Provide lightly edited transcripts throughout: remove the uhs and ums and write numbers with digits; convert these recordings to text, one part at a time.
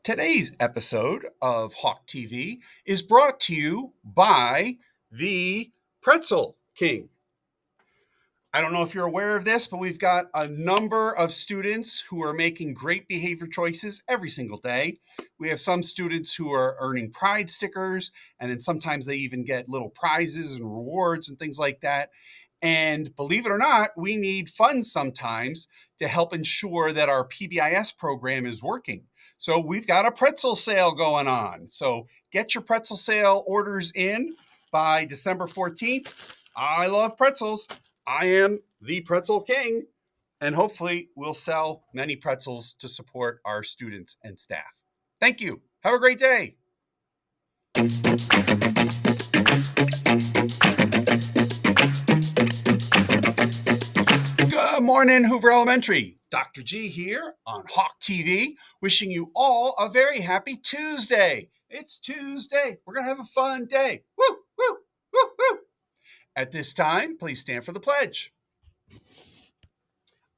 Today's episode of Hawk TV is brought to you by the Pretzel King. I don't know if you're aware of this, but we've got a number of students who are making great behavior choices every single day. We have some students who are earning pride stickers, and then sometimes they even get little prizes and rewards and things like that. And believe it or not, we need funds sometimes to help ensure that our PBIS program is working. So we've got a pretzel sale going on. So get your pretzel sale orders in by December 14th. I love pretzels. I am the Pretzel King, and hopefully we'll sell many pretzels to support our students and staff. Thank you. Have a great day. Good morning, Hoover Elementary. Dr. G here on Hawk TV, wishing you all a very happy Tuesday. It's Tuesday. We're going to have a fun day. Woo, woo, woo, woo. At this time, please stand for the pledge.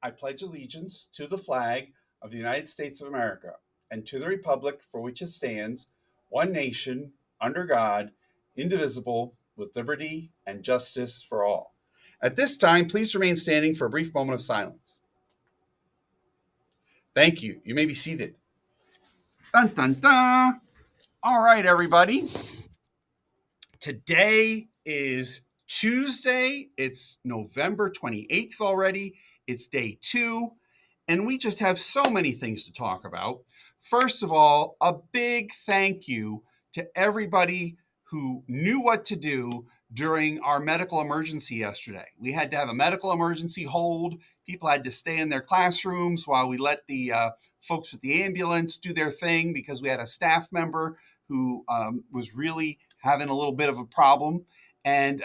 I pledge allegiance to the flag of the United States of America and to the republic for which it stands, one nation, under God, indivisible, with liberty and justice for all. At this time, please remain standing for a brief moment of silence. Thank you. You may be seated. Dun, dun, dun. All right, everybody. Today is Tuesday. It's November 28th already. It's day 2, and we just have so many things to talk about. First of all, a big thank you to everybody who knew what to do during our medical emergency yesterday. We had to have a medical emergency hold. People had to stay in their classrooms while we let the folks with the ambulance do their thing because we had a staff member who was really having a little bit of a problem. And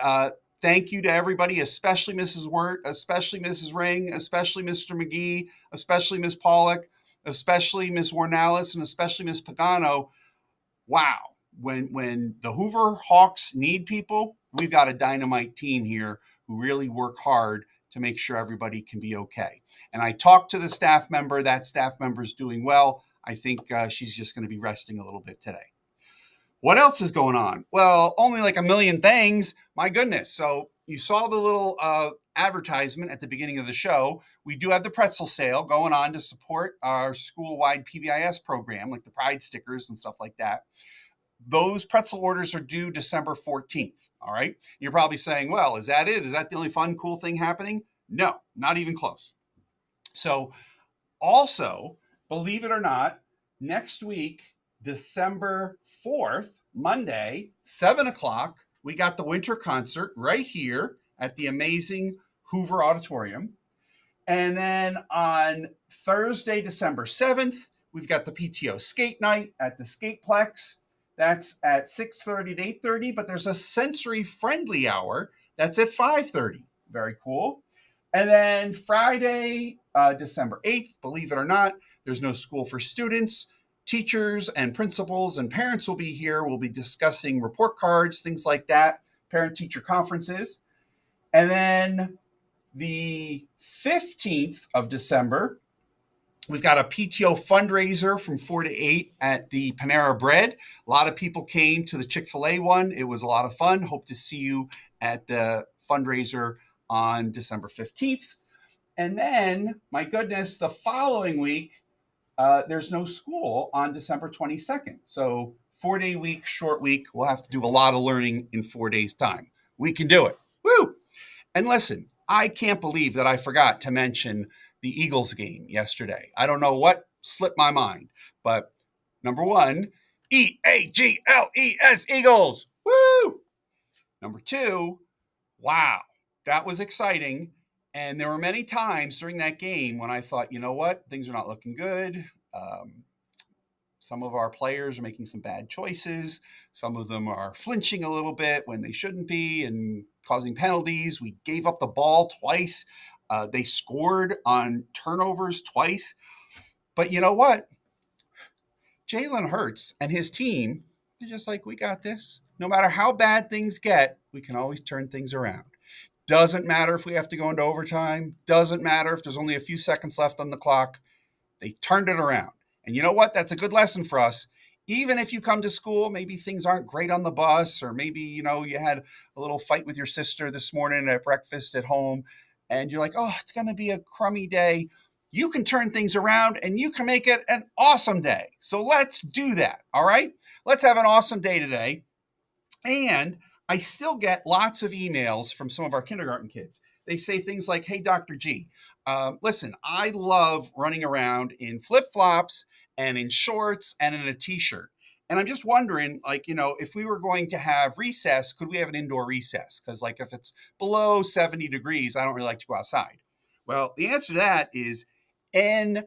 thank you to everybody, especially Mrs. Wirt, especially Mrs. Ring, especially Mr. McGee, especially Ms. Pollock, especially Ms. Warnalis, and especially Ms. Pagano. Wow. When the Hoover Hawks need people, we've got a dynamite team here who really work hard to make sure everybody can be okay. And I talked to the staff member. That staff member is doing well. I think she's just going to be resting a little bit today. What else is going on? Well, only like a million things. My goodness. So you saw the little advertisement at the beginning of the show. We do have the pretzel sale going on to support our school-wide PBIS program, like the pride stickers and stuff like that. Those pretzel orders are due December 14th. All right. You're probably saying, well, is that it? Is that the only fun, cool thing happening? No, not even close. So also, believe it or not, next week, December 4th, Monday, 7 o'clock, we got the winter concert right here at the amazing Hoover Auditorium. And then on Thursday, December 7th, we've got the PTO skate night at the Skateplex. That's at 6:30 to 8:30, but there's a sensory friendly hour that's at 5:30. Very cool. And then Friday, December 8th, believe it or not, there's no school for students. Teachers and principals and parents will be here. We'll be discussing report cards, things like that, parent-teacher conferences. And then the 15th of December, we've got a PTO fundraiser from 4 to 8 at the Panera Bread. A lot of people came to the Chick-fil-A one. It was a lot of fun. Hope to see you at the fundraiser on December 15th. And then, my goodness, the following week, there's no school on December 22nd. So 4-day week, short week. We'll have to do a lot of learning in 4 days' time. We can do it. Woo! And listen, I can't believe that I forgot to mention the Eagles game yesterday. I don't know what slipped my mind, but number one, Eagles, Eagles. Woo! Number two, wow, that was exciting. And there were many times during that game when I thought, you know what, things are not looking good. Some of our players are making some bad choices. Some of them are flinching a little bit when they shouldn't be and causing penalties. We gave up the ball twice. They scored on turnovers twice. But you know what? Jalen Hurts and his team, they're just like, we got this. No matter how bad things get, we can always turn things around. Doesn't matter if we have to go into overtime. Doesn't matter if there's only a few seconds left on the clock. They turned it around. And you know what? That's a good lesson for us. Even if you come to school, maybe things aren't great on the bus, or maybe, you had a little fight with your sister this morning at breakfast at home, and you're like, oh, it's going to be a crummy day. You can turn things around and you can make it an awesome day. So let's do that. All right. Let's have an awesome day today. And I still get lots of emails from some of our kindergarten kids. They say things like, hey, Dr. G, listen, I love running around in flip flops and in shorts and in a t shirt. And I'm just wondering, like, if we were going to have recess, could we have an indoor recess? Because, like, if it's below 70 degrees, I don't really like to go outside. Well, the answer to that is no,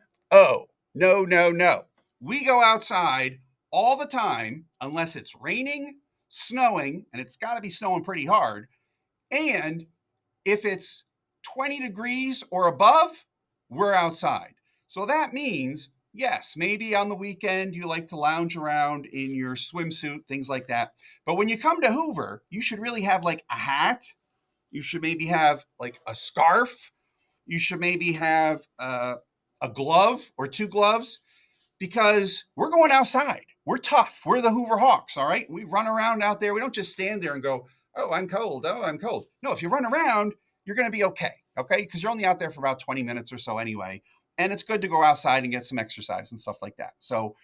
no, no, no. We go outside all the time unless it's raining, snowing, and it's got to be snowing pretty hard. And if it's 20 degrees or above, we're outside. So that means, yes, maybe on the weekend you like to lounge around in your swimsuit, things like that. But when you come to Hoover, you should really have like a hat. You should maybe have like a scarf. You should maybe have a glove or two gloves, because we're going outside. We're tough. We're the Hoover Hawks, all right? We run around out there. We don't just stand there and go, oh, I'm cold. Oh, I'm cold. No, if you run around, you're going to be okay, Because you're only out there for about 20 minutes or so anyway. And it's good to go outside and get some exercise and stuff like that. So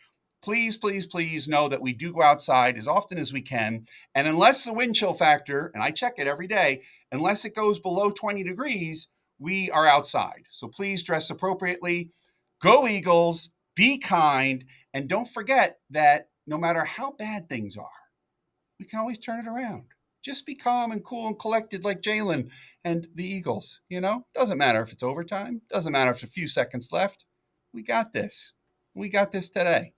please, please, please know that we do go outside as often as we can. And unless the wind chill factor, and I check it every day, unless it goes below 20 degrees, we are outside. So please dress appropriately. Go Eagles. Be kind, and don't forget that no matter how bad things are, we can always turn it around. Just be calm and cool and collected like Jalen and the Eagles. Doesn't matter if it's overtime, doesn't matter if it's a few seconds left. We got this. We got this today.